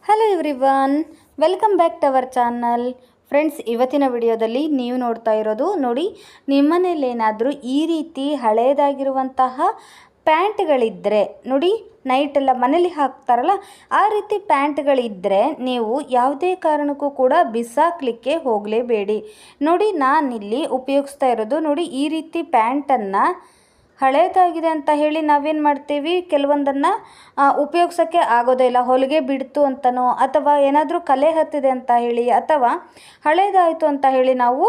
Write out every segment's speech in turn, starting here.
Hello everyone, welcome back to our channel. Friends, ಇವತ್ತಿನ ವಿಡಿಯೋದಲ್ಲಿ ನೀವು ನೋಡ್ತಾ ಇರೋದು ನೋಡಿ, ನಿಮ್ಮನೇಲಿ ಏನಾದರೂ ಈ ರೀತಿ ಹಳೇದಾಗಿರುವಂತಹ ಪ್ಯಾಂಟ್ಗಳಿದ್ದರೆ ನೋಡಿ, ನೈಟೆಲ್ಲ ಮನೇಲಿ ಹಾಕ್ತಾರಲ್ಲ ಆ ರೀತಿ ಪ್ಯಾಂಟ್ಗಳಿದ್ದರೆ ನೀವು ಯಾವುದೇ ಕಾರಣಕ್ಕೂ ಕೂಡ ಬಿಸಾಕಲಿಕ್ಕೆ ಹೋಗಲೇಬೇಡಿ. ನೋಡಿ, ನಾನಿಲ್ಲಿ ಉಪಯೋಗಿಸ್ತಾ ಇರೋದು ನೋಡಿ, ಈ ರೀತಿ ಪ್ಯಾಂಟನ್ನು ಹಳೇದಾಗಿದೆ ಅಂತ ಹೇಳಿ ನಾವೇನು ಮಾಡ್ತೀವಿ, ಕೆಲವೊಂದನ್ನು ಉಪಯೋಗಿಸೋಕ್ಕೆ ಆಗೋದೇ ಇಲ್ಲ, ಹೊಲಿಗೆ ಬಿಡ್ತು ಅಂತನೋ ಅಥವಾ ಏನಾದರೂ ಕಲೆ ಹತ್ತಿದೆ ಅಂತ ಹೇಳಿ ಅಥವಾ ಹಳೇದಾಯಿತು ಅಂತ ಹೇಳಿ ನಾವು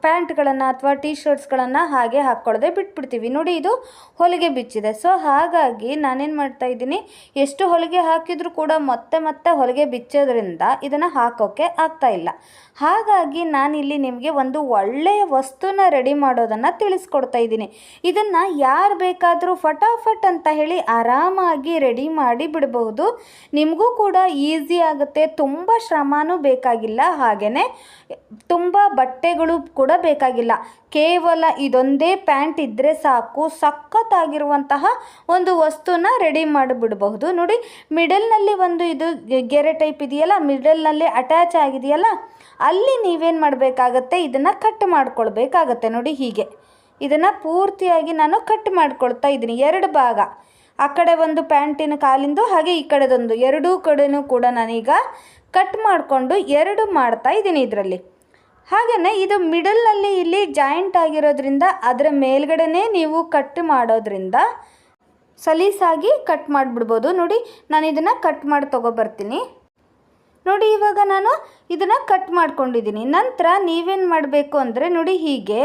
ಪ್ಯಾಂಟ್ಗಳನ್ನು ಅಥವಾ ಟೀ ಶರ್ಟ್ಸ್ಗಳನ್ನು ಹಾಗೆ ಹಾಕ್ಕೊಳ್ಳೋದೆ ಬಿಟ್ಬಿಡ್ತೀವಿ. ನೋಡಿ, ಇದು ಹೊಲಿಗೆ ಬಿಚ್ಚಿದೆ. ಸೊ ಹಾಗಾಗಿ ನಾನೇನು ಮಾಡ್ತಾ ಇದ್ದೀನಿ, ಎಷ್ಟು ಹೊಲಿಗೆ ಹಾಕಿದರೂ ಕೂಡ ಮತ್ತೆ ಹೊಲಿಗೆ ಬಿಚ್ಚೋದ್ರಿಂದ ಇದನ್ನು ಹಾಕೋಕ್ಕೆ ಆಗ್ತಾ ಇಲ್ಲ. ಹಾಗಾಗಿ ನಾನಿಲ್ಲಿ ನಿಮಗೆ ಒಂದು ಒಳ್ಳೆಯ ವಸ್ತುನ ರೆಡಿ ಮಾಡೋದನ್ನು ತಿಳಿಸ್ಕೊಡ್ತಾ ಇದ್ದೀನಿ. ಇದನ್ನು ಯಾರು ಬೇಕಾದರೂ ಫಟಾಫಟ್ ಅಂತ ಹೇಳಿ ಆರಾಮಾಗಿ ರೆಡಿ ಮಾಡಿ ಬಿಡಬಹುದು. ನಿಮಗೂ ಕೂಡ ಈಸಿ ಆಗುತ್ತೆ, ತುಂಬ ಶ್ರಮನೂ ಬೇಕಾಗಿಲ್ಲ, ಹಾಗೆಯೇ ತುಂಬ ಬಟ್ಟೆಗಳು ಕೂಡ ಬೇಕಾಗಿಲ್ಲ. ಕೇವಲ ಇದೊಂದೇ ಪ್ಯಾಂಟ್ ಇದ್ದರೆ ಸಾಕು, ಸಖತ್ತಾಗಿರುವಂತಹ ಒಂದು ವಸ್ತುನ ರೆಡಿ ಮಾಡಿಬಿಡಬಹುದು. ನೋಡಿ, ಮಿಡಲ್ನಲ್ಲಿ ಒಂದು ಇದು ಗೆರೆ ಟೈಪ್ ಇದೆಯಲ್ಲ, ಮಿಡಲ್ನಲ್ಲಿ ಅಟ್ಯಾಚ್ ಆಗಿದೆಯಲ್ಲ, ಅಲ್ಲಿ ನೀವೇನು ಮಾಡಬೇಕಾಗತ್ತೆ, ಇದನ್ನು ಕಟ್ ಮಾಡ್ಕೊಳ್ಬೇಕಾಗತ್ತೆ. ನೋಡಿ, ಹೀಗೆ ಇದನ್ನು ಪೂರ್ತಿಯಾಗಿ ನಾನು ಕಟ್ ಮಾಡ್ಕೊಳ್ತಾ ಇದ್ದೀನಿ. ಎರಡು ಭಾಗ, ಆ ಕಡೆ ಒಂದು ಪ್ಯಾಂಟಿನ ಕಾಲಿಂದು ಹಾಗೆ ಈ ಕಡೆದೊಂದು, ಎರಡೂ ಕಡೆನೂ ಕೂಡ ನಾನೀಗ ಕಟ್ ಮಾಡಿಕೊಂಡು ಎರಡು ಮಾಡ್ತಾ ಇದ್ದೀನಿ ಇದರಲ್ಲಿ. ಹಾಗೆಯೇ ಇದು ಮಿಡಲ್ನಲ್ಲಿ ಇಲ್ಲಿ ಜಾಯಿಂಟ್ ಆಗಿರೋದ್ರಿಂದ ಅದರ ಮೇಲ್ಗಡೆನೇ ನೀವು ಕಟ್ ಮಾಡೋದ್ರಿಂದ ಸಲೀಸಾಗಿ ಕಟ್ ಮಾಡಿಬಿಡ್ಬೋದು. ನೋಡಿ, ನಾನು ಇದನ್ನು ಕಟ್ ಮಾಡಿ ತೊಗೊಬರ್ತೀನಿ. ನೋಡಿ, ಇವಾಗ ನಾನು ಇದನ್ನು ಕಟ್ ಮಾಡ್ಕೊಂಡಿದ್ದೀನಿ. ನಂತರ ನೀವೇನು ಮಾಡಬೇಕು ಅಂದರೆ ನೋಡಿ, ಹೀಗೆ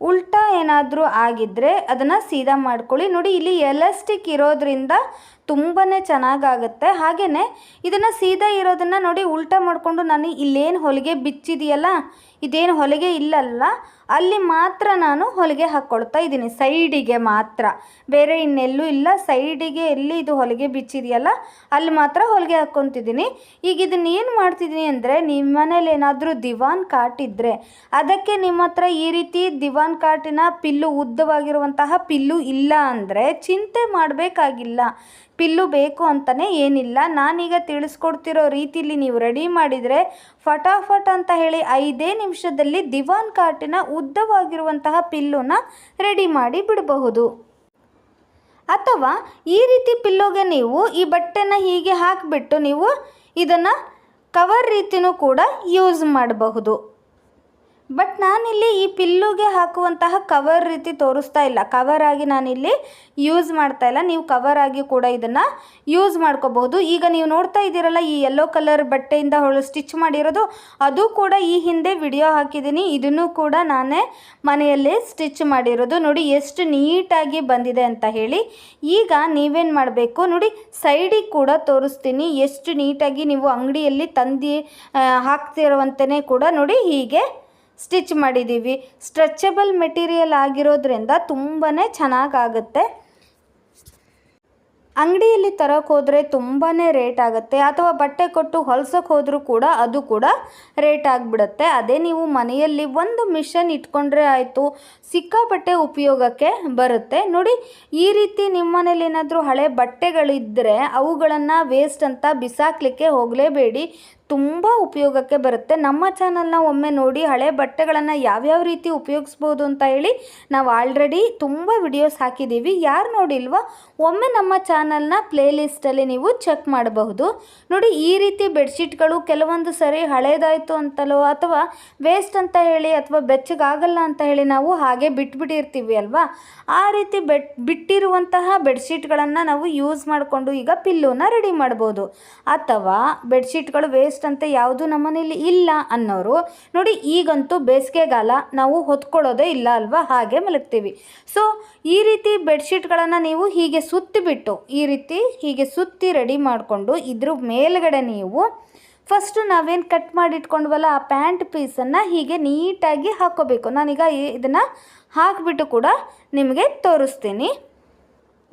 ಉಲ್ಟಾ ಏನಾದರೂ ಆಗಿದ್ದರೆ ಅದನ್ನು ಸೀದಾ ಮಾಡ್ಕೊಳ್ಳಿ. ನೋಡಿ, ಇಲ್ಲಿ ಎಲಾಸ್ಟಿಕ್ ಇರೋದ್ರಿಂದ ತುಂಬಾ ಚೆನ್ನಾಗಾಗುತ್ತೆ. ಹಾಗೆಯೇ ಇದನ್ನು ಸೀದಾ ಇರೋದನ್ನು ನೋಡಿ ಉಲ್ಟಾ ಮಾಡಿಕೊಂಡು ನಾನು ಇಲ್ಲೇನು ಹೊಲಿಗೆ ಬಿಚ್ಚಿದೆಯಲ್ಲ, ಇದೇನು ಹೊಲಿಗೆ ಇಲ್ಲಲ್ಲ, ಅಲ್ಲಿ ಮಾತ್ರ ನಾನು ಹೊಲಿಗೆ ಹಾಕ್ಕೊಳ್ತಾ ಇದ್ದೀನಿ, ಸೈಡಿಗೆ ಮಾತ್ರ, ಬೇರೆ ಇನ್ನೆಲ್ಲೂ ಇಲ್ಲ. ಸೈಡಿಗೆ ಎಲ್ಲಿ ಇದು ಹೊಲಿಗೆ ಬಿಚ್ಚಿದೆಯಲ್ಲ ಅಲ್ಲಿ ಮಾತ್ರ ಹೊಲಿಗೆ ಹಾಕ್ಕೊತಿದ್ದೀನಿ. ಈಗ ಇದನ್ನು ಏನು ಮಾಡ್ತಿದ್ದೀನಿ ಅಂದರೆ, ನಿಮ್ಮ ಮನೇಲಿ ಏನಾದರೂ ದಿವಾನ್ ಕಾಟ್ ಇದ್ದರೆ ಅದಕ್ಕೆ ನಿಮ್ಮ ಹತ್ರ ಈ ರೀತಿ ದಿವಾನ್ ಕಾಟಿನ ಪಿಲ್ಲು, ಉದ್ದವಾಗಿರುವಂತಹ ಪಿಲ್ಲು ಇಲ್ಲ ಅಂದರೆ ಚಿಂತೆ ಮಾಡಬೇಕಾಗಿಲ್ಲ. ಪಿಲ್ಲು ಬೇಕು ಅಂತಲೇ ಏನಿಲ್ಲ. ನಾನೀಗ ತಿಳಿಸ್ಕೊಡ್ತಿರೋ ರೀತಿಯಲ್ಲಿ ನೀವು ರೆಡಿ ಮಾಡಿದರೆ ಫಟಾಫಟ್ ಅಂತ ಹೇಳಿ 5 ನಿಮಿಷದಲ್ಲಿ ದಿವಾನ್ ಕಾಟಿನ ಉದ್ದವಾಗಿರುವಂತಹ ಪಿಲ್ಲುನ ರೆಡಿ ಮಾಡಿ ಬಿಡಬಹುದು. ಅಥವಾ ಈ ರೀತಿ ಪಿಲ್ಲುಗೆ ನೀವು ಈ ಬಟ್ಟೆನ ಹೀಗೆ ಹಾಕಿಬಿಟ್ಟು ನೀವು ಇದನ್ನು ಕವರ್ ರೀತಿಯೂ ಕೂಡ ಯೂಸ್ ಮಾಡಬಹುದು. ಬಟ್ ನಾನಿಲ್ಲಿ ಈ ಪಿಲ್ಲುಗೆ ಹಾಕುವಂತಹ ಕವರ್ ರೀತಿ ತೋರಿಸ್ತಾ ಇಲ್ಲ, ಕವರ್ ಆಗಿ ನಾನಿಲ್ಲಿ ಯೂಸ್ ಮಾಡ್ತಾ ಇಲ್ಲ. ನೀವು ಕವರ್ ಆಗಿ ಕೂಡ ಇದನ್ನು ಯೂಸ್ ಮಾಡ್ಕೋಬಹುದು. ಈಗ ನೀವು ನೋಡ್ತಾ ಇದ್ದೀರಲ್ಲ, ಈ ಯೆಲ್ಲೋ ಕಲರ್ ಬಟ್ಟೆಯಿಂದ ಸ್ಟಿಚ್ ಮಾಡಿರೋದು, ಅದು ಕೂಡ ಈ ಹಿಂದೆ ವಿಡಿಯೋ ಹಾಕಿದ್ದೀನಿ. ಇದನ್ನು ಕೂಡ ನಾನೇ ಮನೆಯಲ್ಲೇ ಸ್ಟಿಚ್ ಮಾಡಿರೋದು. ನೋಡಿ ಎಷ್ಟು ನೀಟಾಗಿ ಬಂದಿದೆ ಅಂತ ಹೇಳಿ. ಈಗ ನೀವೇನು ಮಾಡಬೇಕು ನೋಡಿ, ಸೈಡಿಗೆ ಕೂಡ ತೋರಿಸ್ತೀನಿ ಎಷ್ಟು ನೀಟಾಗಿ ನೀವು ಅಂಗಡಿಯಲ್ಲಿ ತಂದು ಹಾಕ್ತಿರುವಂತೆಯೇ ಕೂಡ ನೋಡಿ ಹೀಗೆ ಸ್ಟಿಚ್ ಮಾಡಿದ್ದೀವಿ. ಸ್ಟ್ರೆಚಬಲ್ ಮೆಟೀರಿಯಲ್ ಆಗಿರೋದ್ರಿಂದ ತುಂಬಾ ಚೆನ್ನಾಗಾಗುತ್ತೆ. ಅಂಗಡಿಯಲ್ಲಿ ತರೋಕ್ಕೆ ಹೋದರೆ ತುಂಬಾ ರೇಟ್ ಆಗುತ್ತೆ, ಅಥವಾ ಬಟ್ಟೆ ಕೊಟ್ಟು ಹೊಲ್ಸೋಕ್ಕೆ ಹೋದರೂ ಕೂಡ ಅದು ಕೂಡ ರೇಟ್ ಆಗಿಬಿಡುತ್ತೆ. ಅದೇ ನೀವು ಮನೆಯಲ್ಲಿ ಒಂದು ಮಿಷನ್ ಇಟ್ಕೊಂಡ್ರೆ ಆಯಿತು, ಸಿಕ್ಕಾಪಟ್ಟೆ ಉಪಯೋಗಕ್ಕೆ ಬರುತ್ತೆ. ನೋಡಿ, ಈ ರೀತಿ ನಿಮ್ಮ ಮನೇಲಿ ಏನಾದರೂ ಹಳೆ ಬಟ್ಟೆಗಳಿದ್ದರೆ ಅವುಗಳನ್ನು ವೇಸ್ಟ್ ಅಂತ ಬಿಸಾಕಲಿಕ್ಕೆ ಹೋಗಲೇಬೇಡಿ, ತುಂಬ ಉಪಯೋಗಕ್ಕೆ ಬರುತ್ತೆ. ನಮ್ಮ ಚಾನಲ್ನ ಒಮ್ಮೆ ನೋಡಿ, ಹಳೆ ಬಟ್ಟೆಗಳನ್ನು ಯಾವ್ಯಾವ ರೀತಿ ಉಪಯೋಗಿಸ್ಬೋದು ಅಂತ ಹೇಳಿ ನಾವು ಆಲ್ರೆಡಿ ತುಂಬ ವಿಡಿಯೋಸ್ ಹಾಕಿದ್ದೀವಿ. ಯಾರು ನೋಡಿಲ್ವೋ ಒಮ್ಮೆ ನಮ್ಮ ಚಾನಲ್ನ ಪ್ಲೇಲಿಸ್ಟಲ್ಲಿ ನೀವು ಚೆಕ್ ಮಾಡಬಹುದು. ನೋಡಿ, ಈ ರೀತಿ ಬೆಡ್ಶೀಟ್ಗಳು ಕೆಲವೊಂದು ಸರಿ ಹಳೇದಾಯಿತು ಅಂತಲೋ ಅಥವಾ ವೇಸ್ಟ್ ಅಂತ ಹೇಳಿ ಅಥವಾ ಬೆಚ್ಚಗಾಗಲ್ಲ ಅಂತ ಹೇಳಿ ನಾವು ಹಾಗೆ ಬಿಟ್ಬಿಟ್ಟಿರ್ತೀವಿ ಅಲ್ವಾ, ಆ ರೀತಿ ಬಿಟ್ಟಿರುವಂತಹ ಬೆಡ್ಶೀಟ್ಗಳನ್ನು ನಾವು ಯೂಸ್ ಮಾಡಿಕೊಂಡು ಈಗ ಪಿಲ್ಲುನ ರೆಡಿ ಮಾಡ್ಬೋದು. ಅಥವಾ ಬೆಡ್ಶೀಟ್ಗಳು ವೇಸ್ಟ್ ಅಂತ ಯಾವುದು ನಮ್ಮನೇಲಿ ಇಲ್ಲ ಅನ್ನೋರು ನೋಡಿ, ಈಗಂತೂ ಬೇಸಿಗೆಗಾಲ, ನಾವು ಹೊತ್ಕೊಳ್ಳೋದೇ ಇಲ್ಲ ಅಲ್ವಾ, ಹಾಗೆ ಮಲಗ್ತೀವಿ. ಸೊ ಈ ರೀತಿ ಬೆಡ್ಶೀಟ್ಗಳನ್ನು ನೀವು ಹೀಗೆ ಸುತ್ತಿಬಿಟ್ಟು ಈ ರೀತಿ ಹೀಗೆ ಸುತ್ತಿ ರೆಡಿ ಮಾಡಿಕೊಂಡು ಇದ್ರ ಮೇಲ್ಗಡೆ ನೀವು ಫಸ್ಟು ನಾವೇನು ಕಟ್ ಮಾಡಿಟ್ಕೊಂಡ್ವಲ್ಲ ಆ ಪ್ಯಾಂಟ್ ಪೀಸನ್ನು ಹೀಗೆ ನೀಟಾಗಿ ಹಾಕ್ಕೋಬೇಕು. ನಾನೀಗ ಇದನ್ನು ಹಾಕಿಬಿಟ್ಟು ಕೂಡ ನಿಮಗೆ ತೋರಿಸ್ತೀನಿ.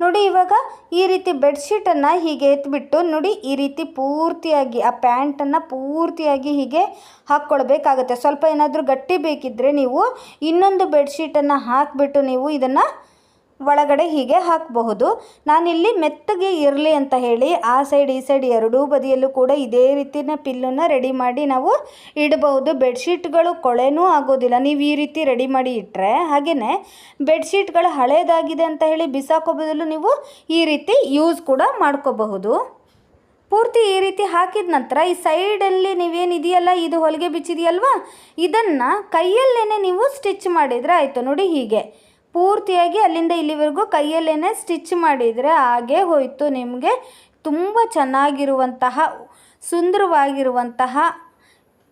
ನೋಡಿ, ಇವಾಗ ಈ ರೀತಿ ಬೆಡ್ಶೀಟನ್ನು ಹೀಗೆ ಎತ್ಬಿಟ್ಟು ನೋಡಿ ಈ ರೀತಿ ಪೂರ್ತಿಯಾಗಿ ಆ ಪ್ಯಾಂಟನ್ನು ಪೂರ್ತಿಯಾಗಿ ಹೀಗೆ ಹಾಕ್ಕೊಳ್ಬೇಕಾಗತ್ತೆ. ಸ್ವಲ್ಪ ಏನಾದರೂ ಗಟ್ಟಿ ಬೇಕಿದ್ದರೆ ನೀವು ಇನ್ನೊಂದು ಬೆಡ್ಶೀಟನ್ನು ಹಾಕಿಬಿಟ್ಟು ನೀವು ಇದನ್ನು ಒಳಗಡೆ ಹೀಗೆ ಹಾಕಬಹುದು. ನಾನಿಲ್ಲಿ ಮೆತ್ತಗೆ ಇರಲಿ ಅಂತ ಹೇಳಿ ಆ ಸೈಡ್ ಈ ಸೈಡ್ ಎರಡೂ ಬದಿಯಲ್ಲೂ ಕೂಡ ಇದೇ ರೀತಿನ ಪಿಲ್ಲನ್ನು ರೆಡಿ ಮಾಡಿ ನಾವು ಇಡಬಹುದು. ಬೆಡ್ಶೀಟ್ಗಳು ಕೊಳೆನೂ ಆಗೋದಿಲ್ಲ ನೀವು ಈ ರೀತಿ ರೆಡಿ ಮಾಡಿ ಇಟ್ಟರೆ. ಹಾಗೆಯೇ ಬೆಡ್ಶೀಟ್ಗಳು ಹಳೇದಾಗಿದೆ ಅಂತ ಹೇಳಿ ಬಿಸಾಕೋ ಬದಲು ನೀವು ಈ ರೀತಿ ಯೂಸ್ ಕೂಡ ಮಾಡ್ಕೋಬಹುದು. ಪೂರ್ತಿ ಈ ರೀತಿ ಹಾಕಿದ ನಂತರ ಈ ಸೈಡಲ್ಲಿ ನೀವೇನಿದೆಯಲ್ಲ ಇದು ಹೊಲಿಗೆ ಬಿಚ್ಚಿದೆಯಲ್ವಾ, ಇದನ್ನು ಕೈಯಲ್ಲೇ ನೀವು ಸ್ಟಿಚ್ ಮಾಡಿದರೆ ಆಯಿತು. ನೋಡಿ ಹೀಗೆ ಪೂರ್ತಿಯಾಗಿ ಅಲ್ಲಿಂದ ಇಲ್ಲಿವರೆಗೂ ಕೈಯಲ್ಲೇ ಸ್ಟಿಚ್ ಮಾಡಿದರೆ ಹಾಗೆ ಹೋಯಿತು. ನಿಮಗೆ ತುಂಬ ಚೆನ್ನಾಗಿರುವಂತಹ ಸುಂದರವಾಗಿರುವಂತಹ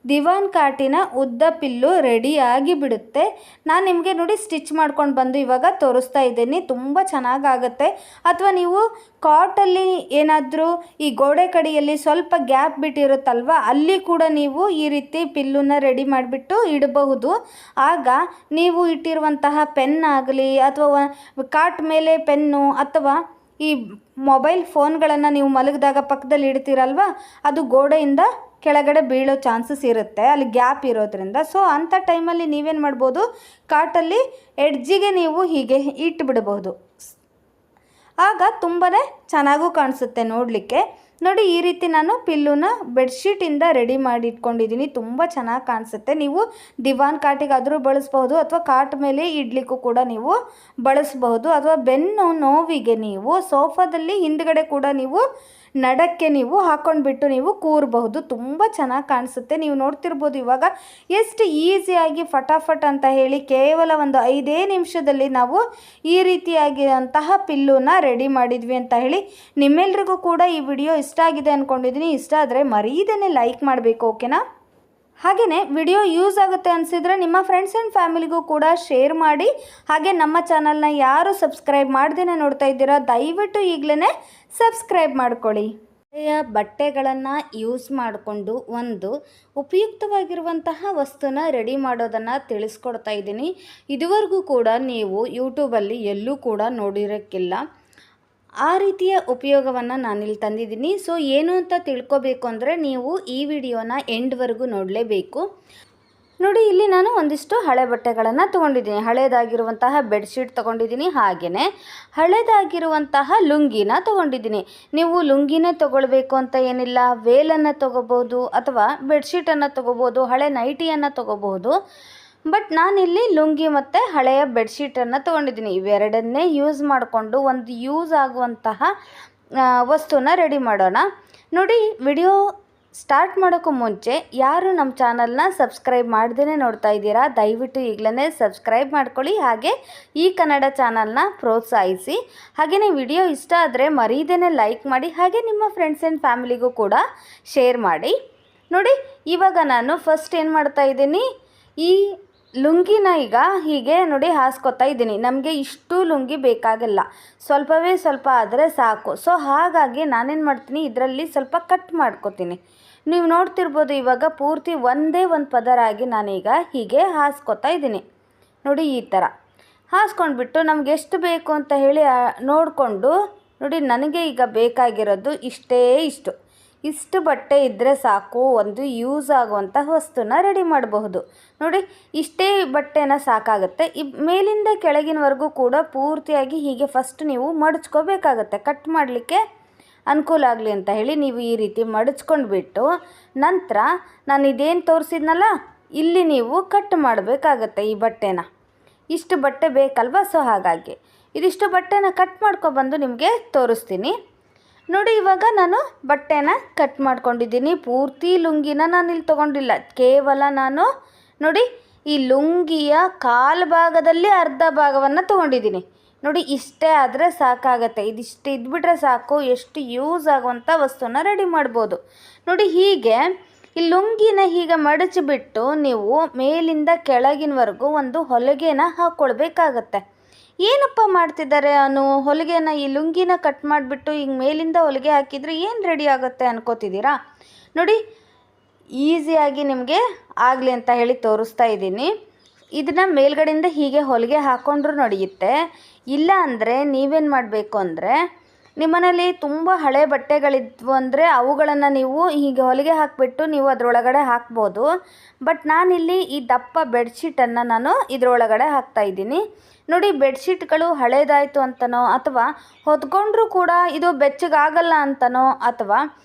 ದಿವಾನ್ ಕಾಟಿನ ಉದ್ದ ಪಿಲ್ಲು ರೆಡಿಯಾಗಿ ಬಿಡುತ್ತೆ. ನಾನು ನಿಮಗೆ ನೋಡಿ ಸ್ಟಿಚ್ ಮಾಡ್ಕೊಂಡು ಬಂದು ಇವಾಗ ತೋರಿಸ್ತಾ ಇದ್ದೀನಿ. ತುಂಬ ಚೆನ್ನಾಗಾಗುತ್ತೆ. ಅಥವಾ ನೀವು ಕಾಟಲ್ಲಿ ಏನಾದರೂ ಈ ಗೋಡೆ ಕಡೆಯಲ್ಲಿ ಸ್ವಲ್ಪ ಗ್ಯಾಪ್ ಬಿಟ್ಟಿರುತ್ತಲ್ವ, ಅಲ್ಲಿ ಕೂಡ ನೀವು ಈ ರೀತಿ ಪಿಲ್ಲನ್ನು ರೆಡಿ ಮಾಡಿಬಿಟ್ಟು ಇಡಬಹುದು. ಆಗ ನೀವು ಇಟ್ಟಿರುವಂತಹ ಪೆನ್ ಆಗಲಿ ಅಥವಾ ಕಾಟ್ ಮೇಲೆ ಪೆನ್ನು ಅಥವಾ ಈ ಮೊಬೈಲ್ ಫೋನ್ಗಳನ್ನು ನೀವು ಮಲಗಿದಾಗ ಪಕ್ಕದಲ್ಲಿ ಇಡ್ತೀರಲ್ವ, ಅದು ಗೋಡೆಯಿಂದ ಕೆಳಗಡೆ ಬೀಳೋ ಚಾನ್ಸಸ್ ಇರುತ್ತೆ ಅಲ್ಲಿ ಗ್ಯಾಪ್ ಇರೋದ್ರಿಂದ. ಸೊ ಅಂಥ ಟೈಮಲ್ಲಿ ನೀವೇನು ಮಾಡ್ಬೋದು, ಕಾಟಲ್ಲಿ ಎಡ್ಜಿಗೆ ನೀವು ಹೀಗೆ ಇಟ್ಟುಬಿಡ್ಬೋದು. ಆಗ ತುಂಬಾ ಚೆನ್ನಾಗೂ ಕಾಣಿಸುತ್ತೆ ನೋಡಲಿಕ್ಕೆ. ನೋಡಿ ಈ ರೀತಿ ನಾನು ಪಿಲ್ಲುನ ಬೆಡ್ಶೀಟಿಂದ ರೆಡಿ ಮಾಡಿ ಇಟ್ಕೊಂಡಿದ್ದೀನಿ. ತುಂಬ ಚೆನ್ನಾಗಿ ಕಾಣಿಸುತ್ತೆ. ನೀವು ದಿವಾನ್ ಕಾಟಿಗಾದರೂ ಬಳಸ್ಬಹುದು ಅಥವಾ ಕಾಟ್ ಮೇಲೆ ಇಡ್ಲಿಕ್ಕೂ ಕೂಡ ನೀವು ಬಳಸಬಹುದು. ಅಥವಾ ಬೆನ್ನು ನೋವಿಗೆ ನೀವು ಸೋಫಾದಲ್ಲಿ ಹಿಂದ್ಗಡೆ ಕೂಡ ನೀವು ನಡಕ್ಕೆ ನೀವು ಹಾಕ್ಕೊಂಡ್ಬಿಟ್ಟು ನೀವು ಕೂರಬಹುದು. ತುಂಬ ಚೆನ್ನಾಗಿ ಕಾಣಿಸುತ್ತೆ. ನೀವು ನೋಡ್ತಿರ್ಬೋದು ಇವಾಗ ಎಷ್ಟು ಈಸಿಯಾಗಿ ಫಟಾಫಟ್ ಅಂತ ಹೇಳಿ ಕೇವಲ ಒಂದು 5 ನಿಮಿಷದಲ್ಲಿ ನಾವು ಈ ರೀತಿಯಾಗಿರುವಂತಹ ಪಿಲ್ಲುನ ರೆಡಿ ಮಾಡಿದ್ವಿ ಅಂತ ಹೇಳಿ. ನಿಮ್ಮೆಲ್ರಿಗೂ ಕೂಡ ಈ ವಿಡಿಯೋ ಇಷ್ಟ ಆಗಿದೆ ಅಂದ್ಕೊಂಡಿದ್ದೀನಿ. ಇಷ್ಟ ಆದರೆ ಮರೀದೇನೆ ಲೈಕ್ ಮಾಡಬೇಕು, ಓಕೆನಾ? ಹಾಗೆಯೇ ವಿಡಿಯೋ ಯೂಸ್ ಆಗುತ್ತೆ ಅನಿಸಿದರೆ ನಿಮ್ಮ ಫ್ರೆಂಡ್ಸ್ ಆ್ಯಂಡ್ ಫ್ಯಾಮಿಲಿಗೂ ಕೂಡ ಶೇರ್ ಮಾಡಿ. ಹಾಗೆ ನಮ್ಮ ಚಾನಲ್ನ ಯಾರು ಸಬ್ಸ್ಕ್ರೈಬ್ ಮಾಡ್ದೇನೆ ನೋಡ್ತಾ ಇದ್ದೀರಾ, ದಯವಿಟ್ಟು ಈಗಲೇ ಸಬ್ಸ್ಕ್ರೈಬ್ ಮಾಡ್ಕೊಳ್ಳಿ. ಬಟ್ಟೆಗಳನ್ನು ಯೂಸ್ ಮಾಡಿಕೊಂಡು ಒಂದು ಉಪಯುಕ್ತವಾಗಿರುವಂತಹ ವಸ್ತುನ ರೆಡಿ ಮಾಡೋದನ್ನು ತಿಳಿಸ್ಕೊಡ್ತಾ ಇದ್ದೀನಿ. ಇದುವರೆಗೂ ಕೂಡ ನೀವು ಯೂಟ್ಯೂಬಲ್ಲಿ ಎಲ್ಲೂ ಕೂಡ ನೋಡಿರೋಕ್ಕಿಲ್ಲ. ಆ ರೀತಿಯ ಉಪಯೋಗವನ್ನು ನಾನಿಲ್ಲಿ ತಂದಿದ್ದೀನಿ. ಸೊ ಏನು ಅಂತ ತಿಳ್ಕೊಬೇಕು ಅಂದರೆ ನೀವು ಈ ವಿಡಿಯೋನ ಎಂಡ್ವರೆಗೂ ನೋಡಲೇಬೇಕು. ನೋಡಿ ಇಲ್ಲಿ ನಾನು ಒಂದಿಷ್ಟು ಹಳೆ ಬಟ್ಟೆಗಳನ್ನು ತೊಗೊಂಡಿದ್ದೀನಿ. ಹಳೇದಾಗಿರುವಂತಹ ಬೆಡ್ಶೀಟ್ ತೊಗೊಂಡಿದ್ದೀನಿ. ಹಾಗೆಯೇ ಹಳೇದಾಗಿರುವಂತಹ ಲುಂಗಿನ ತೊಗೊಂಡಿದ್ದೀನಿ. ನೀವು ಲುಂಗಿನೇ ತೊಗೊಳ್ಬೇಕು ಅಂತ ಏನಿಲ್ಲ, ವೇಲನ್ನು ತೊಗೋಬೋದು ಅಥವಾ ಬೆಡ್ಶೀಟನ್ನು ತೊಗೋಬೋದು, ಹಳೆ ನೈಟಿಯನ್ನು ತೊಗೋಬೋದು. ಬಟ್ ನಾನಿಲ್ಲಿ ಲುಂಗಿ ಮತ್ತು ಹಳೆಯ ಬೆಡ್ಶೀಟನ್ನು ತೊಗೊಂಡಿದ್ದೀನಿ. ಇವೆರಡನ್ನೇ ಯೂಸ್ ಮಾಡಿಕೊಂಡು ಒಂದು ಯೂಸ್ ಆಗುವಂತಹ ವಸ್ತುನ ರೆಡಿ ಮಾಡೋಣ. ನೋಡಿ ವಿಡಿಯೋ ಸ್ಟಾರ್ಟ್ ಮಾಡೋಕ್ಕೂ ಮುಂಚೆ ಯಾರು ನಮ್ಮ ಚಾನಲ್ನ ಸಬ್ಸ್ಕ್ರೈಬ್ ಮಾಡ್ದೇ ನೋಡ್ತಾ ಇದ್ದೀರಾ, ದಯವಿಟ್ಟು ಈಗಲೇ ಸಬ್ಸ್ಕ್ರೈಬ್ ಮಾಡ್ಕೊಳ್ಳಿ. ಹಾಗೆ ಈ ಕನ್ನಡ ಚಾನಲ್ನ ಪ್ರೋತ್ಸಾಹಿಸಿ. ಹಾಗೆಯೇ ವಿಡಿಯೋ ಇಷ್ಟ ಆದರೆ ಮರೀದೇನೆ ಲೈಕ್ ಮಾಡಿ. ಹಾಗೆ ನಿಮ್ಮ ಫ್ರೆಂಡ್ಸ್ ಆ್ಯಂಡ್ ಫ್ಯಾಮಿಲಿಗೂ ಕೂಡ ಶೇರ್ ಮಾಡಿ. ನೋಡಿ ಇವಾಗ ನಾನು ಫಸ್ಟ್ ಏನು ಮಾಡ್ತಾ ಇದ್ದೀನಿ, ಈ ಲುಂಗಿನ ಈಗ ಹೀಗೆ ನೋಡಿ ಹಾಸ್ಕೊತಾ ಇದ್ದೀನಿ. ನಮಗೆ ಇಷ್ಟು ಲುಂಗಿ ಬೇಕಾಗಲ್ಲ, ಸ್ವಲ್ಪವೇ ಸ್ವಲ್ಪ ಆದರೆ ಸಾಕು. ಸೊ ಹಾಗಾಗಿ ನಾನೇನು ಮಾಡ್ತೀನಿ, ಇದರಲ್ಲಿ ಸ್ವಲ್ಪ ಕಟ್ ಮಾಡ್ಕೊತೀನಿ. ನೀವು ನೋಡ್ತಿರ್ಬೋದು ಇವಾಗ ಪೂರ್ತಿ ಒಂದೇ ಒಂದು ಪದರಾಗಿ ನಾನೀಗ ಹೀಗೆ ಹಾಸ್ಕೊತಾ ಇದ್ದೀನಿ. ನೋಡಿ ಈ ಥರ ಹಾಸ್ಕೊಂಡ್ಬಿಟ್ಟು ನಮ್ಗೆ ಎಷ್ಟು ಬೇಕು ಅಂತ ಹೇಳಿ ನೋಡಿಕೊಂಡು, ನೋಡಿ ನನಗೆ ಈಗ ಬೇಕಾಗಿರೋದು ಇಷ್ಟು ಬಟ್ಟೆ ಇದ್ದರೆ ಸಾಕು, ಒಂದು ಯೂಸ್ ಆಗುವಂಥ ವಸ್ತುನ ರೆಡಿ ಮಾಡಬಹುದು. ನೋಡಿ ಇಷ್ಟೇ ಬಟ್ಟೆನ ಸಾಕಾಗುತ್ತೆ. ಮೇಲಿಂದ ಕೆಳಗಿನವರೆಗೂ ಕೂಡ ಪೂರ್ತಿಯಾಗಿ ಹೀಗೆ ಫಸ್ಟ್ ನೀವು ಮಡಚ್ಕೋಬೇಕಾಗತ್ತೆ. ಕಟ್ ಮಾಡಲಿಕ್ಕೆ ಅನುಕೂಲ ಆಗಲಿ ಅಂತ ಹೇಳಿ ನೀವು ಈ ರೀತಿ ಮಡಚ್ಕೊಂಡ್ಬಿಟ್ಟು ನಂತರ ನಾನು ಇದೇನು ತೋರಿಸಿದ್ನಲ್ಲ ಇಲ್ಲಿ ನೀವು ಕಟ್ ಮಾಡಬೇಕಾಗತ್ತೆ ಈ ಬಟ್ಟೆನ. ಇಷ್ಟು ಬಟ್ಟೆ ಬೇಕಲ್ವ, ಸೊ ಹಾಗಾಗಿ ಇದಿಷ್ಟು ಬಟ್ಟೆನ ಕಟ್ ಮಾಡ್ಕೊಬಂದು ನಿಮಗೆ ತೋರಿಸ್ತೀನಿ. ನೋಡಿ ಇವಾಗ ನಾನು ಬಟ್ಟೆನ ಕಟ್ ಮಾಡ್ಕೊಂಡಿದ್ದೀನಿ. ಪೂರ್ತಿ ಲುಂಗಿನ ನಾನಿಲ್ಲಿ ತೊಗೊಂಡಿಲ್ಲ, ಕೇವಲ ನಾನು ನೋಡಿ ಈ ಲುಂಗಿಯ ಕಾಲು ಭಾಗದಲ್ಲಿ ಅರ್ಧ ಭಾಗವನ್ನು ತೊಗೊಂಡಿದ್ದೀನಿ. ನೋಡಿ ಇಷ್ಟೇ ಆದರೆ ಸಾಕಾಗತ್ತೆ. ಇದಿಷ್ಟು ಇದ್ಬಿಟ್ರೆ ಸಾಕು, ಎಷ್ಟು ಯೂಸ್ ಆಗುವಂಥ ವಸ್ತುನ ರೆಡಿ ಮಾಡ್ಬೋದು. ನೋಡಿ ಹೀಗೆ ಈ ಲುಂಗಿನ ಹೀಗೆ ಮಡಚಿಬಿಟ್ಟು ನೀವು ಮೇಲಿಂದ ಕೆಳಗಿನವರೆಗೂ ಒಂದು ಹೊಲಿಗೆನ ಹಾಕ್ಕೊಳ್ಬೇಕಾಗತ್ತೆ. ಏನಪ್ಪ ಮಾಡ್ತಿದ್ದಾರೆ ಅವನು, ಹೊಲಿಗೆನ ಈ ಲುಂಗಿನ ಕಟ್ ಮಾಡಿಬಿಟ್ಟು ಈಗ ಮೇಲಿಂದ ಹೊಲಿಗೆ ಹಾಕಿದರೆ ಏನು ರೆಡಿ ಆಗುತ್ತೆ ಅನ್ಕೋತಿದ್ದೀರಾ? ನೋಡಿ ಈಸಿಯಾಗಿ ನಿಮಗೆ ಆಗಲಿ ಅಂತ ಹೇಳಿ ತೋರಿಸ್ತಾ ಇದ್ದೀನಿ. ಇದನ್ನು ಮೇಲ್ಗಡೆಯಿಂದ ಹೀಗೆ ಹೊಲಿಗೆ ಹಾಕ್ಕೊಂಡ್ರೂ ನಡೆಯುತ್ತೆ. ಇಲ್ಲ ಅಂದರೆ ನೀವೇನು ಮಾಡಬೇಕು ಅಂದರೆ, ನಿಮ್ಮನೇಲಿ ತುಂಬ ಹಳೆ ಬಟ್ಟೆಗಳಿದ್ವು ಅಂದರೆ ಅವುಗಳನ್ನು ನೀವು ಹೀಗೆ ಹೊಲಿಗೆ ಹಾಕಿಬಿಟ್ಟು ನೀವು ಅದರೊಳಗಡೆ ಹಾಕ್ಬೋದು. ಬಟ್ ನಾನಿಲ್ಲಿ ಈ ದಪ್ಪ ಬೆಡ್ಶೀಟನ್ನು ನಾನು ಇದರೊಳಗಡೆ ಹಾಕ್ತಾಯಿದ್ದೀನಿ. ನೋಡಿ ಬೆಡ್ಶೀಟ್ಗಳು ಹಳೇದಾಯಿತು ಅಂತನೋ ಅಥವಾ ಹೊತ್ಕೊಂಡ್ರೂ ಕೂಡ ಇದು ಬೆಚ್ಚಗಾಗಲ್ಲ ಅಂತನೋ ಅಥವಾ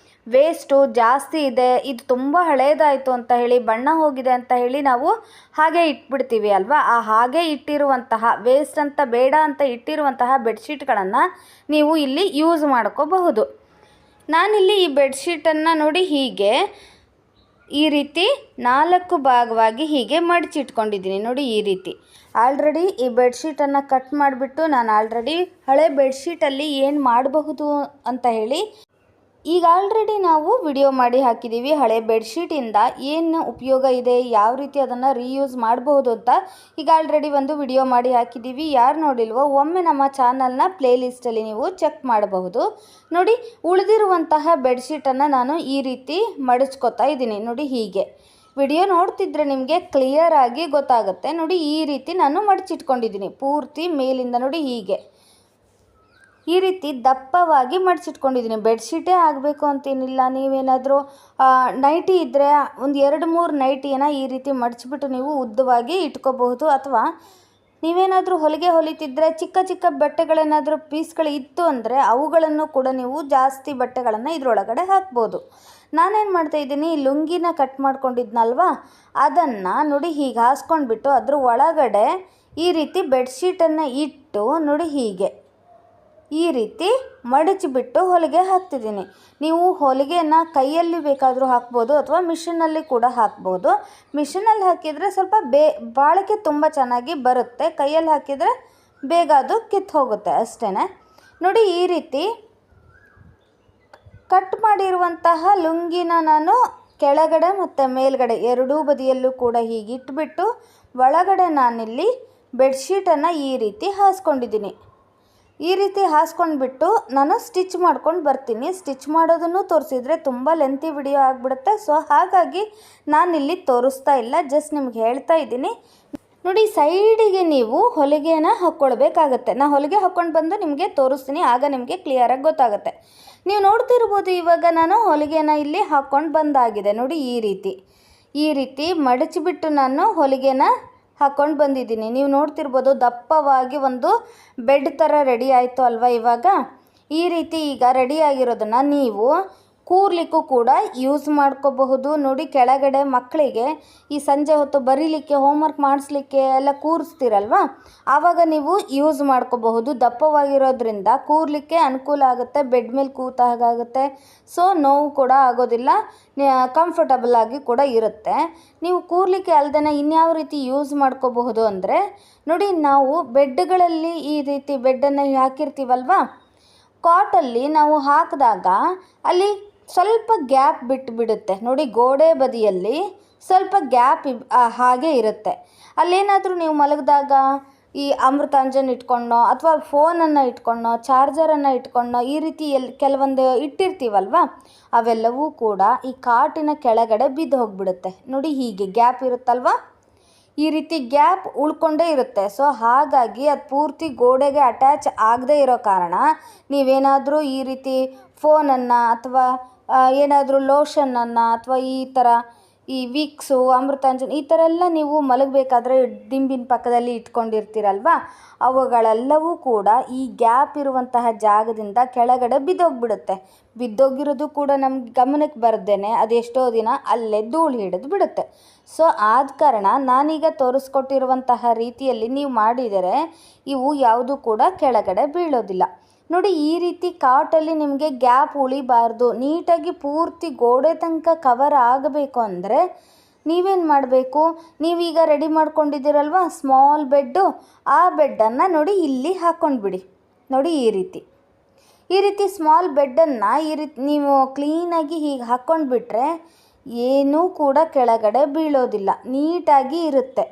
ವೇಸ್ಟು ಜಾಸ್ತಿ ಇದೆ, ಇದು ತುಂಬ ಹಳೇದಾಯಿತು ಅಂತ ಹೇಳಿ, ಬಣ್ಣ ಹೋಗಿದೆ ಅಂತ ಹೇಳಿ ನಾವು ಹಾಗೆ ಇಟ್ಬಿಡ್ತೀವಿ ಅಲ್ವಾ. ಆ ಹಾಗೆ ಇಟ್ಟಿರುವಂತಹ ವೇಸ್ಟ್ ಅಂತ ಬೇಡ ಅಂತ ಇಟ್ಟಿರುವಂತಹ ಬೆಡ್ಶೀಟ್ಗಳನ್ನು ನೀವು ಇಲ್ಲಿ ಯೂಸ್ ಮಾಡ್ಕೋಬಹುದು. ನಾನಿಲ್ಲಿ ಈ ಬೆಡ್ಶೀಟನ್ನು ನೋಡಿ ಹೀಗೆ ಈ ರೀತಿ 4 ಭಾಗವಾಗಿ ಹೀಗೆ ಮಡಚಿಟ್ಕೊಂಡಿದ್ದೀನಿ. ನೋಡಿ ಈ ರೀತಿ ಆಲ್ರೆಡಿ ಈ ಬೆಡ್ಶೀಟನ್ನು ಕಟ್ ಮಾಡಿಬಿಟ್ಟು ನಾನು ಆಲ್ರೆಡಿ ಹಳೆ ಬೆಡ್ಶೀಟಲ್ಲಿ ಏನು ಮಾಡಬಹುದು ಅಂತ ಹೇಳಿ ಈಗ ಆಲ್ರೆಡಿ ನಾವು ವಿಡಿಯೋ ಮಾಡಿ ಹಾಕಿದ್ದೀವಿ. ಹಳೆ ಬೆಡ್ಶೀಟಿಂದ ಏನು ಉಪಯೋಗ ಇದೆ, ಯಾವ ರೀತಿ ಅದನ್ನು ರೀಯೂಸ್ ಮಾಡಬಹುದು ಅಂತ ಈಗ ಆಲ್ರೆಡಿ ಒಂದು ವಿಡಿಯೋ ಮಾಡಿ ಹಾಕಿದ್ದೀವಿ. ಯಾರು ನೋಡಿಲ್ವೋ ಒಮ್ಮೆ ನಮ್ಮ ಚಾನಲ್ನ ಪ್ಲೇಲಿಸ್ಟಲ್ಲಿ ನೀವು ಚೆಕ್ ಮಾಡಬಹುದು. ನೋಡಿ ಉಳಿದಿರುವಂತಹ ಬೆಡ್ಶೀಟನ್ನು ನಾನು ಈ ರೀತಿ ಮಡಚ್ಕೋತಾ ಇದ್ದೀನಿ. ನೋಡಿ ಹೀಗೆ ವಿಡಿಯೋ ನೋಡ್ತಿದ್ರೆ ನಿಮಗೆ ಕ್ಲಿಯರ್ ಆಗಿ ಗೊತ್ತಾಗುತ್ತೆ. ನೋಡಿ ಈ ರೀತಿ ನಾನು ಮಡಚಿಟ್ಕೊಂಡಿದ್ದೀನಿ ಪೂರ್ತಿ ಮೇಲಿಂದ. ನೋಡಿ ಹೀಗೆ ಈ ರೀತಿ ದಪ್ಪವಾಗಿ ಮಡಚಿಟ್ಕೊಂಡಿದ್ದೀನಿ. ಬೆಡ್ಶೀಟೇ ಆಗಬೇಕು ಅಂತೇನಿಲ್ಲ. ನೀವೇನಾದರೂ ನೈಟಿ ಇದ್ದರೆ ಒಂದು 2-3 ನೈಟಿಯನ್ನು ಈ ರೀತಿ ಮಡಚಿಬಿಟ್ಟು ನೀವು ಉದ್ದವಾಗಿ ಇಟ್ಕೋಬಹುದು. ಅಥವಾ ನೀವೇನಾದರೂ ಹೊಲಿಗೆ ಹೊಲಿತಿದ್ರೆ ಚಿಕ್ಕ ಚಿಕ್ಕ ಬಟ್ಟೆಗಳೇನಾದರೂ ಪೀಸ್ಗಳು ಇತ್ತು ಅಂದರೆ ಅವುಗಳನ್ನು ಕೂಡ ನೀವು ಜಾಸ್ತಿ ಬಟ್ಟೆಗಳನ್ನು ಇದರೊಳಗಡೆ ಹಾಕ್ಬೋದು. ನಾನೇನು ಮಾಡ್ತಾಯಿದ್ದೀನಿ, ಲುಂಗಿನ ಕಟ್ ಮಾಡ್ಕೊಂಡಿದ್ನಲ್ವ ಅದನ್ನು ನೋಡಿ ಹೀಗೆ ಹಾಸ್ಕೊಂಡ್ಬಿಟ್ಟು ಅದ್ರ ಒಳಗಡೆ ಈ ರೀತಿ ಬೆಡ್ಶೀಟನ್ನು ಇಟ್ಟು ನೋಡಿ ಹೀಗೆ ಈ ರೀತಿ ಮಡಚಿಬಿಟ್ಟು ಹೊಲಿಗೆ ಹಾಕ್ತಿದ್ದೀನಿ. ನೀವು ಹೊಲಿಗೆಯನ್ನು ಕೈಯಲ್ಲಿ ಬೇಕಾದರೂ ಹಾಕ್ಬೋದು ಅಥವಾ ಮಿಷಿನಲ್ಲಿ ಕೂಡ ಹಾಕ್ಬೋದು. ಮಿಷಿನಲ್ಲಿ ಹಾಕಿದರೆ ಸ್ವಲ್ಪ ಬಾಳಿಕೆ ತುಂಬ ಚೆನ್ನಾಗಿ ಬರುತ್ತೆ. ಕೈಯಲ್ಲಿ ಹಾಕಿದರೆ ಬೇಗ ಅದು ಕಿತ್ತು ಹೋಗುತ್ತೆ ಅಷ್ಟೇ. ನೋಡಿ ಈ ರೀತಿ ಕಟ್ ಮಾಡಿರುವಂತಹ ಲುಂಗಿನ ನಾನು ಕೆಳಗಡೆ ಮತ್ತು ಮೇಲ್ಗಡೆ ಎರಡೂ ಬದಿಯಲ್ಲೂ ಕೂಡ ಹೀಗೆ ಇಟ್ಬಿಟ್ಟು ಒಳಗಡೆ ನಾನಿಲ್ಲಿ ಬೆಡ್ಶೀಟನ್ನು ಈ ರೀತಿ ಹಾಸ್ಕೊಂಡಿದ್ದೀನಿ. ಈ ರೀತಿ ಹಾಸ್ಕೊಂಡ್ಬಿಟ್ಟು ನಾನು ಸ್ಟಿಚ್ ಮಾಡ್ಕೊಂಡು ಬರ್ತೀನಿ. ಸ್ಟಿಚ್ ಮಾಡೋದನ್ನು ತೋರಿಸಿದ್ರೆ ತುಂಬ ಲೆಂತಿ ವಿಡಿಯೋ ಆಗಿಬಿಡುತ್ತೆ. ಸೊ ಹಾಗಾಗಿ ನಾನಿಲ್ಲಿ ತೋರಿಸ್ತಾ ಇಲ್ಲ, ಜಸ್ಟ್ ನಿಮ್ಗೆ ಹೇಳ್ತಾ ಇದ್ದೀನಿ. ನೋಡಿ ಸೈಡಿಗೆ ನೀವು ಹೊಲಿಗೆನ ಹಾಕ್ಕೊಳ್ಬೇಕಾಗತ್ತೆ. ನಾನು ಹೊಲಿಗೆ ಹಾಕ್ಕೊಂಡು ಬಂದು ನಿಮಗೆ ತೋರಿಸ್ತೀನಿ, ಆಗ ನಿಮಗೆ ಕ್ಲಿಯರಾಗಿ ಗೊತ್ತಾಗುತ್ತೆ. ನೀವು ನೋಡ್ತಿರ್ಬೋದು ಇವಾಗ ನಾನು ಹೊಲಿಗೆನ ಇಲ್ಲಿ ಹಾಕ್ಕೊಂಡು ಬಂದಾಗಿದೆ. ನೋಡಿ ಈ ರೀತಿ ಮಡಚಿಬಿಟ್ಟು ನಾನು ಹೊಲಿಗೆನ ಹಾಕ್ಕೊಂಡು ಬಂದಿದ್ದೀನಿ. ನೀವು ನೋಡ್ತಿರ್ಬೋದು ದಪ್ಪವಾಗಿ ಒಂದು ಬೆಡ್ ಥರ ರೆಡಿ ಆಯಿತು ಅಲ್ವಾ. ಇವಾಗ ಈ ರೀತಿ ಈಗ ರೆಡಿಯಾಗಿರೋದನ್ನು ನೀವು ಕೂರ್ಲಿಕ್ಕೂ ಕೂಡ ಯೂಸ್ ಮಾಡ್ಕೋಬಹುದು. ನೋಡಿ ಕೆಳಗಡೆ ಮಕ್ಕಳಿಗೆ ಈ ಸಂಜೆ ಹೊತ್ತು ಬರೀಲಿಕ್ಕೆ ಹೋಮ್ವರ್ಕ್ ಮಾಡಿಸ್ಲಿಕ್ಕೆ ಎಲ್ಲ ಕೂರಿಸ್ತೀರಲ್ವ, ಆವಾಗ ನೀವು ಯೂಸ್ ಮಾಡ್ಕೋಬಹುದು. ದಪ್ಪವಾಗಿರೋದ್ರಿಂದ ಕೂರ್ಲಿಕ್ಕೆ ಅನುಕೂಲ ಆಗುತ್ತೆ, ಬೆಡ್ ಮೇಲೆ ಕೂತ ಹಾಗಾಗುತ್ತೆ. ಸೊ ನೋವು ಕೂಡ ಆಗೋದಿಲ್ಲ, ಕಂಫರ್ಟಬಲ್ ಆಗಿ ಕೂಡ ಇರುತ್ತೆ. ನೀವು ಕೂರ್ಲಿಕ್ಕೆ ಅಲ್ದೇ ಇನ್ಯಾವ ರೀತಿ ಯೂಸ್ ಮಾಡ್ಕೋಬಹುದು ಅಂದರೆ ನೋಡಿ, ನಾವು ಬೆಡ್ಗಳಲ್ಲಿ ಈ ರೀತಿ ಬೆಡ್ಡನ್ನು ಹಾಕಿರ್ತೀವಲ್ವ, ಕಾಟಲ್ಲಿ ನಾವು ಹಾಕಿದಾಗ ಅಲ್ಲಿ ಸ್ವಲ್ಪ ಗ್ಯಾಪ್ ಬಿಟ್ಟುಬಿಡುತ್ತೆ. ನೋಡಿ ಗೋಡೆ ಬದಿಯಲ್ಲಿ ಸ್ವಲ್ಪ ಗ್ಯಾಪ್ ಹಾಗೆ ಇರುತ್ತೆ. ಅಲ್ಲೇನಾದರೂ ನೀವು ಮಲಗಿದಾಗ ಈ ಅಮೃತಾಂಜನ್ ಇಟ್ಕೊಂಡೋ ಅಥವಾ ಫೋನನ್ನು ಇಟ್ಕೊಂಡೋ ಚಾರ್ಜರನ್ನು ಇಟ್ಕೊಂಡೋ ಈ ರೀತಿ ಕೆಲವೊಂದು ಇಟ್ಟಿರ್ತೀವಲ್ವ, ಅವೆಲ್ಲವೂ ಕೂಡ ಈ ಕಾಟಿನ ಕೆಳಗಡೆ ಬಿದ್ದು ಹೋಗಿಬಿಡುತ್ತೆ. ನೋಡಿ ಹೀಗೆ ಗ್ಯಾಪ್ ಇರುತ್ತಲ್ವ, ಈ ರೀತಿ ಗ್ಯಾಪ್ ಉಳ್ಕೊಂಡೇ ಇರುತ್ತೆ. ಸೊ ಹಾಗಾಗಿ ಅದು ಪೂರ್ತಿ ಗೋಡೆಗೆ ಅಟ್ಯಾಚ್ ಆಗದೇ ಇರೋ ಕಾರಣ ನೀವೇನಾದರೂ ಈ ರೀತಿ ಫೋನನ್ನು ಅಥವಾ ಏನಾದರೂ ಲೋಷನನ್ನು ಅಥವಾ ಈ ಥರ ಈ ವಿಕ್ಸು ಅಮೃತಾಂಜನ್ ಈ ಥರ ಎಲ್ಲ ನೀವು ಮಲಗಬೇಕಾದ್ರೆ ದಿಂಬಿನ ಪಕ್ಕದಲ್ಲಿ ಇಟ್ಕೊಂಡಿರ್ತೀರಲ್ವ, ಅವುಗಳೆಲ್ಲವೂ ಕೂಡ ಈ ಗ್ಯಾಪ್ ಇರುವಂತಹ ಜಾಗದಿಂದ ಕೆಳಗಡೆ ಬಿದ್ದೋಗಿಬಿಡುತ್ತೆ. ಬಿದ್ದೋಗಿರೋದು ಕೂಡ ನಮ್ಗೆ ಗಮನಕ್ಕೆ ಬರ್ದೇನೆ ಅದು ಎಷ್ಟೋ ದಿನ ಅಲ್ಲೇ ಧೂಳು ಹಿಡಿದು ಬಿಡುತ್ತೆ. ಸೊ ಆದ ಕಾರಣ ನಾನೀಗ ತೋರಿಸ್ಕೊಟ್ಟಿರುವಂತಹ ರೀತಿಯಲ್ಲಿ ನೀವು ಮಾಡಿದರೆ ಇವು ಯಾವುದೂ ಕೂಡ ಕೆಳಗಡೆ ಬೀಳೋದಿಲ್ಲ. ನೋಡಿ ಈ ರೀತಿ ಕಾಟಲ್ಲಿ ನಿಮಗೆ ಗ್ಯಾಪ್ ಉಳಿಬಾರ್ದು, ನೀಟಾಗಿ ಪೂರ್ತಿ ಗೋಡೆ ತನಕ ಕವರ್ ಆಗಬೇಕು ಅಂದರೆ ನೀವೇನು ಮಾಡಬೇಕು, ನೀವೀಗ ರೆಡಿ ಮಾಡ್ಕೊಂಡಿದ್ದೀರಲ್ವ ಸ್ಮಾಲ್ ಬೆಡ್ಡು, ಆ ಬೆಡ್ಡನ್ನು ನೋಡಿ ಇಲ್ಲಿ ಹಾಕ್ಕೊಂಡ್ಬಿಡಿ. ನೋಡಿ ಈ ರೀತಿ ಸ್ಮಾಲ್ ಬೆಡ್ಡನ್ನು ಈ ರೀತಿ ನೀವು ಕ್ಲೀನಾಗಿ ಹೀಗೆ ಹಾಕ್ಕೊಂಡ್ಬಿಟ್ರೆ ಏನೂ ಕೂಡ ಕೆಳಗಡೆ ಬೀಳೋದಿಲ್ಲ, ನೀಟಾಗಿ ಇರುತ್ತೆ.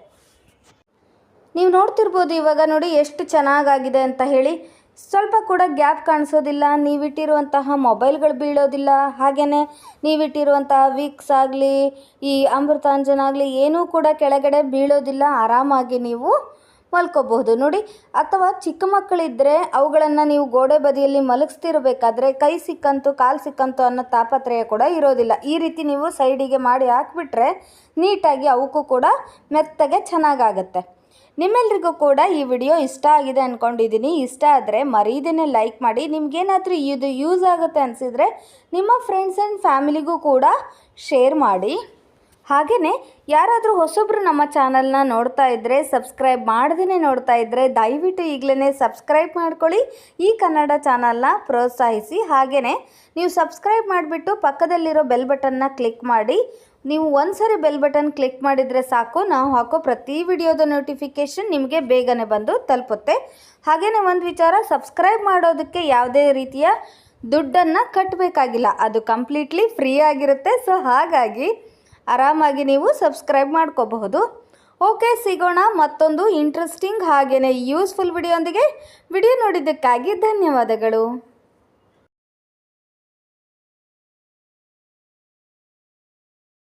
ನೀವು ನೋಡ್ತಿರ್ಬೋದು ಇವಾಗ ನೋಡಿ ಎಷ್ಟು ಚೆನ್ನಾಗಾಗಿದೆ ಅಂತ ಹೇಳಿ. ಸ್ವಲ್ಪ ಕೂಡ ಗ್ಯಾಪ್ ಕಾಣಿಸೋದಿಲ್ಲ, ನೀವಿಟ್ಟಿರುವಂತಹ ಮೊಬೈಲ್ಗಳು ಬೀಳೋದಿಲ್ಲ, ಹಾಗೆಯೇ ನೀವಿಟ್ಟಿರುವಂತಹ ವಿಕ್ಸ್ ಆಗಲಿ ಈ ಅಮೃತಾಂಜನ್ ಆಗಲಿ ಏನೂ ಕೂಡ ಕೆಳಗಡೆ ಬೀಳೋದಿಲ್ಲ. ಆರಾಮಾಗಿ ನೀವು ಮಲ್ಕೋಬಹುದು ನೋಡಿ. ಅಥವಾ ಚಿಕ್ಕ ಮಕ್ಕಳಿದ್ದರೆ ಅವುಗಳನ್ನು ನೀವು ಗೋಡೆ ಬದಿಯಲ್ಲಿ ಮಲಗಿಸ್ತಿರಬೇಕಾದ್ರೆ ಕೈ ಸಿಕ್ಕಂತು ಕಾಲು ಸಿಕ್ಕಂತು ಅನ್ನೋ ತಾಪತ್ರಯ ಕೂಡ ಇರೋದಿಲ್ಲ. ಈ ರೀತಿ ನೀವು ಸೈಡಿಗೆ ಮಾಡಿ ಹಾಕಿಬಿಟ್ರೆ ನೀಟಾಗಿ ಅವಕ್ಕೂ ಕೂಡ ಮೆತ್ತಗೆ ಚೆನ್ನಾಗಾಗತ್ತೆ. ನಿಮ್ಮೆಲ್ರಿಗೂ ಕೂಡ ಈ ವಿಡಿಯೋ ಇಷ್ಟ ಆಗಿದೆ ಅಂದ್ಕೊಂಡಿದ್ದೀನಿ. ಇಷ್ಟ ಆದರೆ ಮರೀದೇನೆ ಲೈಕ್ ಮಾಡಿ. ನಿಮಗೇನಾದರೂ ಇದು ಯೂಸ್ ಆಗುತ್ತೆ ಅನಿಸಿದರೆ ನಿಮ್ಮ ಫ್ರೆಂಡ್ಸ್ ಆ್ಯಂಡ್ ಫ್ಯಾಮಿಲಿಗೂ ಕೂಡ ಶೇರ್ ಮಾಡಿ. ಹಾಗೆಯೇ ಯಾರಾದರೂ ಹೊಸೊಬ್ಬರು ನಮ್ಮ ಚಾನಲ್ನ ನೋಡ್ತಾ ಇದ್ದರೆ, ಸಬ್ಸ್ಕ್ರೈಬ್ ಮಾಡ್ದೇ ನೋಡ್ತಾ ಇದ್ದರೆ ದಯವಿಟ್ಟು ಈಗಲೇ ಸಬ್ಸ್ಕ್ರೈಬ್ ಮಾಡ್ಕೊಳ್ಳಿ. ಈ ಕನ್ನಡ ಚಾನಲ್ನ ಪ್ರೋತ್ಸಾಹಿಸಿ. ಹಾಗೆಯೇ ನೀವು ಸಬ್ಸ್ಕ್ರೈಬ್ ಮಾಡಿಬಿಟ್ಟು ಪಕ್ಕದಲ್ಲಿರೋ ಬೆಲ್ ಬಟನ್ನ ಕ್ಲಿಕ್ ಮಾಡಿ. ನೀವು ಒಂದ್ಸರಿ ಬೆಲ್ ಬಟನ್ ಕ್ಲಿಕ್ ಮಾಡಿದರೆ ಸಾಕು, ನಾವು ಹಾಕೋ ಪ್ರತಿ ವಿಡಿಯೋದ ನೋಟಿಫಿಕೇಷನ್ ನಿಮಗೆ ಬೇಗನೆ ಬಂದು ತಲುಪುತ್ತೆ. ಹಾಗೆಯೇ ಒಂದು ವಿಚಾರ, ಸಬ್ಸ್ಕ್ರೈಬ್ ಮಾಡೋದಕ್ಕೆ ಯಾವುದೇ ರೀತಿಯ ದುಡ್ಡನ್ನು ಕಟ್ಟಬೇಕಾಗಿಲ್ಲ, ಅದು ಕಂಪ್ಲೀಟ್ಲಿ ಫ್ರೀ ಆಗಿರುತ್ತೆ. ಸೊ ಹಾಗಾಗಿ ಆರಾಮಾಗಿ ನೀವು ಸಬ್ಸ್ಕ್ರೈಬ್ ಮಾಡ್ಕೋಬಹುದು. ಓಕೆ, ಸಿಗೋಣ ಮತ್ತೊಂದು ಇಂಟ್ರೆಸ್ಟಿಂಗ್ ಹಾಗೆಯೇ ಯೂಸ್ಫುಲ್ ವಿಡಿಯೋಂದಿಗೆ. ವಿಡಿಯೋ ನೋಡಿದ್ದಕ್ಕಾಗಿ ಧನ್ಯವಾದಗಳು.